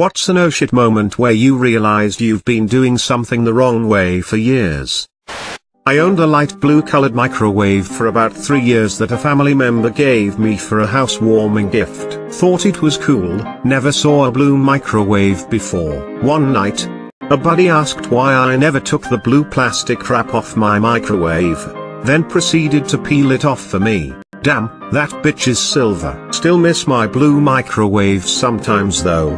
What's an oh shit moment where you realized you've been doing something the wrong way for years? I owned a light blue colored microwave for about 3 years that a family member gave me for a housewarming gift. Thought it was cool, never saw a blue microwave before. One night, a buddy asked why I never took the blue plastic wrap off my microwave, then proceeded to peel it off for me. Damn, that bitch is silver. Still miss my blue microwave sometimes though.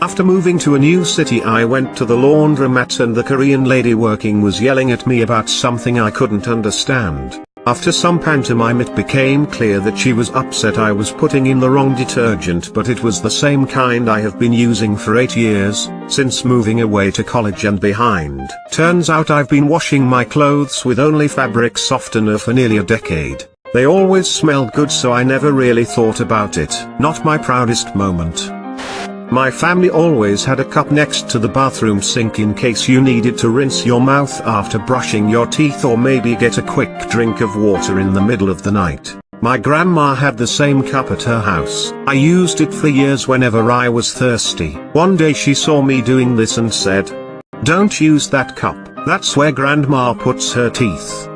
After moving to a new city, I went to the laundromat and the Korean lady working was yelling at me about something I couldn't understand. After some pantomime it became clear that she was upset I was putting in the wrong detergent, but it was the same kind I have been using for 8 years, since moving away to college and behind. Turns out I've been washing my clothes with only fabric softener for nearly a decade. They always smelled good, so I never really thought about it. Not my proudest moment. My family always had a cup next to the bathroom sink in case you needed to rinse your mouth after brushing your teeth or maybe get a quick drink of water in the middle of the night. My grandma had the same cup at her house. I used it for years whenever I was thirsty. One day she saw me doing this and said, "Don't use that cup, that's where grandma puts her teeth."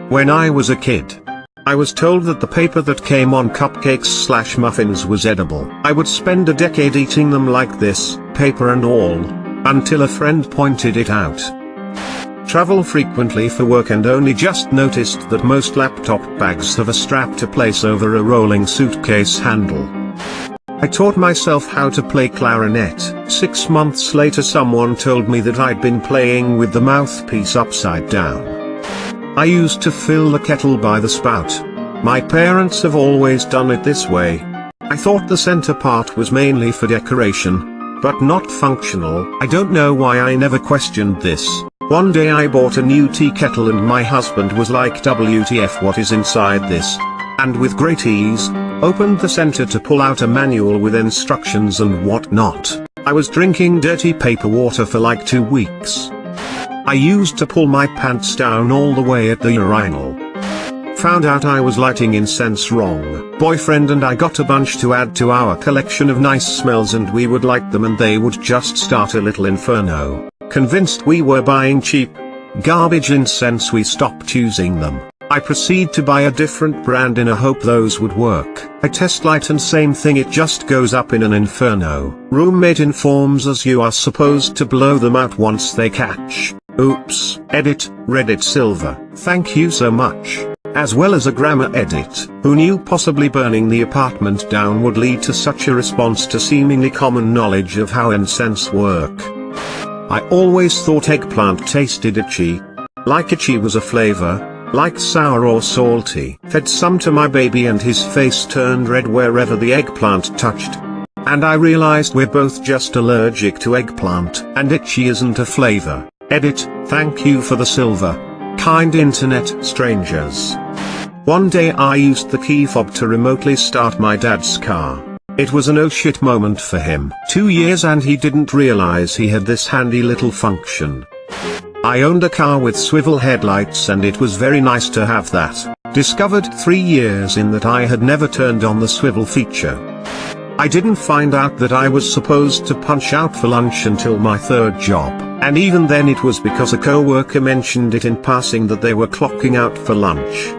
When I was a kid, I was told that the paper that came on cupcakes/muffins was edible. I would spend a decade eating them like this, paper and all, until a friend pointed it out. Travel frequently for work and only just noticed that most laptop bags have a strap to place over a rolling suitcase handle. I taught myself how to play clarinet. 6 months later someone told me that I'd been playing with the mouthpiece upside down. I used to fill the kettle by the spout. My parents have always done it this way. I thought the center part was mainly for decoration, but not functional. I don't know why I never questioned this. One day I bought a new tea kettle and my husband was like, "WTF, what is inside this?" And with great ease, opened the center to pull out a manual with instructions and whatnot. I was drinking dirty paper water for like 2 weeks. I used to pull my pants down all the way at the urinal. Found out I was lighting incense wrong. Boyfriend and I got a bunch to add to our collection of nice smells and we would light them and they would just start a little inferno. Convinced we were buying cheap, garbage incense, we stopped using them. I proceed to buy a different brand in a hope those would work. I test light and same thing, it just goes up in an inferno. Roommate informs us you are supposed to blow them out once they catch. Oops. Edit, Reddit Silver. Thank you so much. As well as a grammar edit. Who knew possibly burning the apartment down would lead to such a response to seemingly common knowledge of how incense work? I always thought eggplant tasted itchy. Like itchy was a flavor, like sour or salty. Fed some to my baby and his face turned red wherever the eggplant touched. And I realized we're both just allergic to eggplant, and itchy isn't a flavor. Edit, thank you for the silver. Kind internet strangers. One day I used the key fob to remotely start my dad's car. It was an oh shit moment for him. 2 years and he didn't realize he had this handy little function. I owned a car with swivel headlights and it was very nice to have that. Discovered 3 years in that I had never turned on the swivel feature. I didn't find out that I was supposed to punch out for lunch until my 3rd job, and even then it was because a coworker mentioned it in passing that they were clocking out for lunch.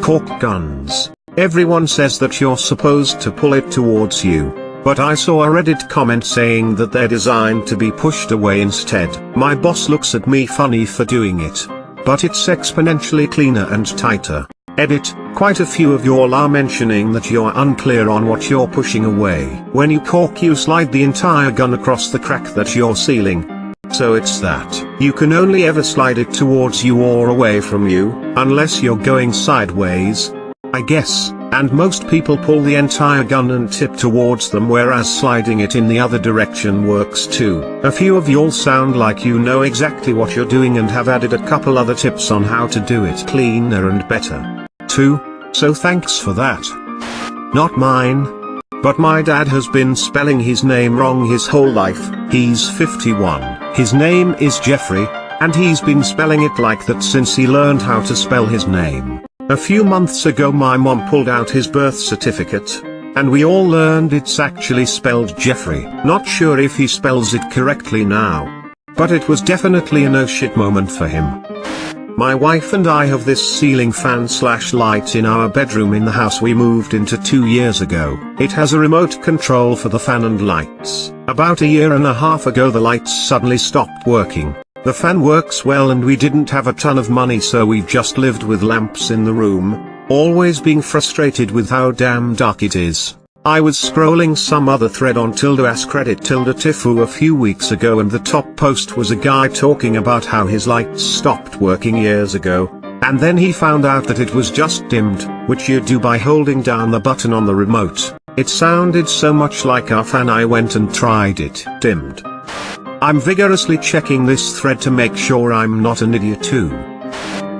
Cork guns. Everyone says that you're supposed to pull it towards you, but I saw a Reddit comment saying that they're designed to be pushed away instead. My boss looks at me funny for doing it, but it's exponentially cleaner and tighter. Edit, quite a few of y'all are mentioning that you're unclear on what you're pushing away. When you cork you slide the entire gun across the crack that you're sealing. So it's that. You can only ever slide it towards you or away from you, unless you're going sideways, I guess, and most people pull the entire gun and tip towards them, whereas sliding it in the other direction works too. A few of y'all sound like you know exactly what you're doing and have added a couple other tips on how to do it cleaner and better, too, so thanks for that. Not mine. But my dad has been spelling his name wrong his whole life. He's 51. His name is Jeffrey, and he's been spelling it like that since he learned how to spell his name. A few months ago my mom pulled out his birth certificate, and we all learned it's actually spelled Jeffrey. Not sure if he spells it correctly now, but it was definitely a no shit moment for him. My wife and I have this ceiling fan/light in our bedroom in the house we moved into 2 years ago. It has a remote control for the fan and lights. About a year and a half ago the lights suddenly stopped working. The fan works well and we didn't have a ton of money, so we've just lived with lamps in the room, always being frustrated with how damn dark it is. I was scrolling some other thread on @AskReddit _Tifu a few weeks ago, and the top post was a guy talking about how his lights stopped working years ago, and then he found out that it was just dimmed, which you do by holding down the button on the remote. It sounded so much like our fan I went and tried it. Dimmed. I'm vigorously checking this thread to make sure I'm not an idiot too.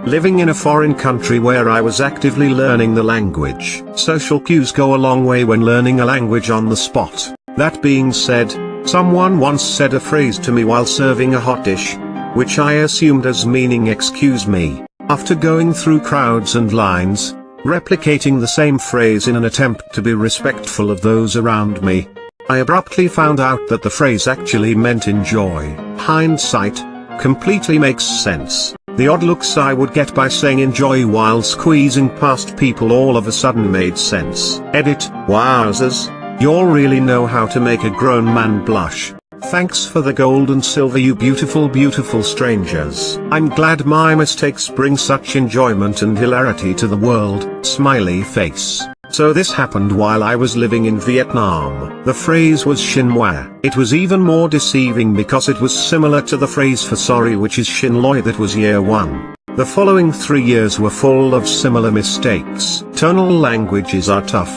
Living in a foreign country where I was actively learning the language. Social cues go a long way when learning a language on the spot. That being said, someone once said a phrase to me while serving a hot dish, which I assumed as meaning "excuse me." After going through crowds and lines, replicating the same phrase in an attempt to be respectful of those around me, I abruptly found out that the phrase actually meant enjoy. Hindsight completely makes sense. The odd looks I would get by saying enjoy while squeezing past people all of a sudden made sense. Edit. Wowzers, you really know how to make a grown man blush. Thanks for the gold and silver, you beautiful beautiful strangers. I'm glad my mistakes bring such enjoyment and hilarity to the world. Smiley face. So this happened while I was living in Vietnam. The phrase was xin moi. It was even more deceiving because it was similar to the phrase for sorry, which is xin loi. That was year 1. The following 3 years were full of similar mistakes. Tonal languages are tough.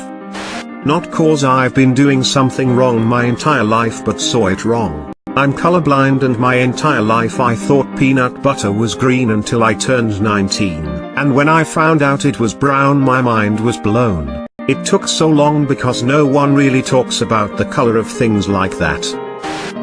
Not cause I've been doing something wrong my entire life, but saw it wrong. I'm colorblind, and my entire life I thought peanut butter was green until I turned 19, and when I found out it was brown my mind was blown. It took so long because no one really talks about the color of things like that.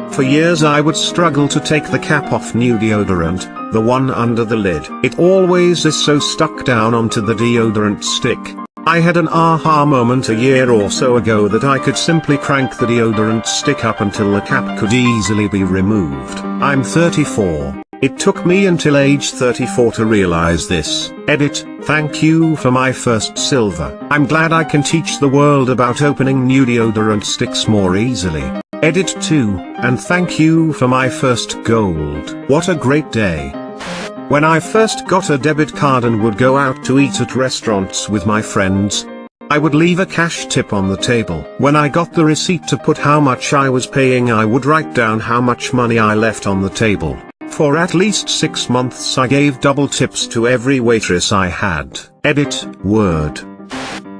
For years I would struggle to take the cap off new deodorant, the one under the lid. It always is so stuck down onto the deodorant stick. I had an aha moment a year or so ago that I could simply crank the deodorant stick up until the cap could easily be removed. I'm 34. It took me until age 34 to realize this. Edit. Thank you for my first silver. I'm glad I can teach the world about opening new deodorant sticks more easily. Edit 2. And thank you for my first gold. What a great day. When I first got a debit card and would go out to eat at restaurants with my friends, I would leave a cash tip on the table. When I got the receipt to put how much I was paying, I would write down how much money I left on the table. For at least 6 months I gave double tips to every waitress I had. Edit. Word.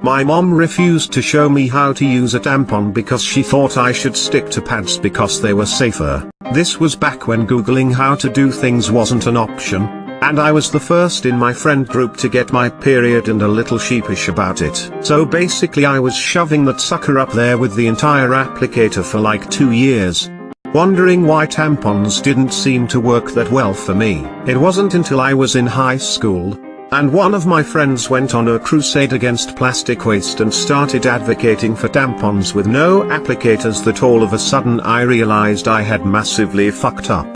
My mom refused to show me how to use a tampon because she thought I should stick to pads because they were safer. This was back when Googling how to do things wasn't an option, and I was the first in my friend group to get my period and a little sheepish about it. So basically I was shoving that sucker up there with the entire applicator for like 2 years, wondering why tampons didn't seem to work that well for me. It wasn't until I was in high school, and one of my friends went on a crusade against plastic waste and started advocating for tampons with no applicators, that all of a sudden I realized I had massively fucked up.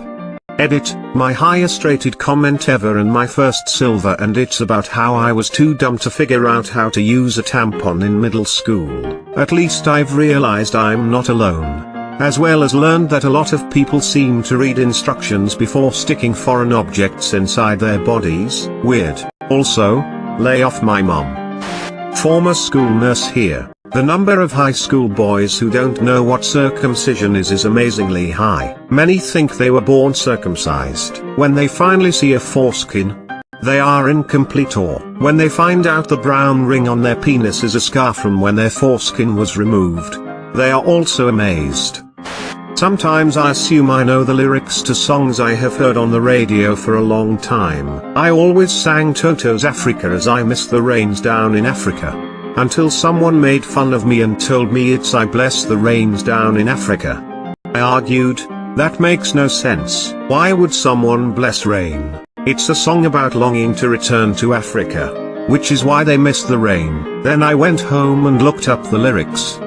Edit. My highest rated comment ever and my first silver, and it's about how I was too dumb to figure out how to use a tampon in middle school. At least I've realized I'm not alone. As well as learned that a lot of people seem to read instructions before sticking foreign objects inside their bodies. Weird. Also, lay off my mom. Former school nurse here. The number of high school boys who don't know what circumcision is amazingly high. Many think they were born circumcised. When they finally see a foreskin, they are incomplete, or when they find out the brown ring on their penis is a scar from when their foreskin was removed, they are also amazed. Sometimes I assume I know the lyrics to songs I have heard on the radio for a long time. I always sang Toto's Africa as I miss the rains down in Africa. Until someone made fun of me and told me it's I bless the rains down in Africa. I argued, that makes no sense. Why would someone bless rain? It's a song about longing to return to Africa. which is why they miss the rain. Then I went home and looked up the lyrics.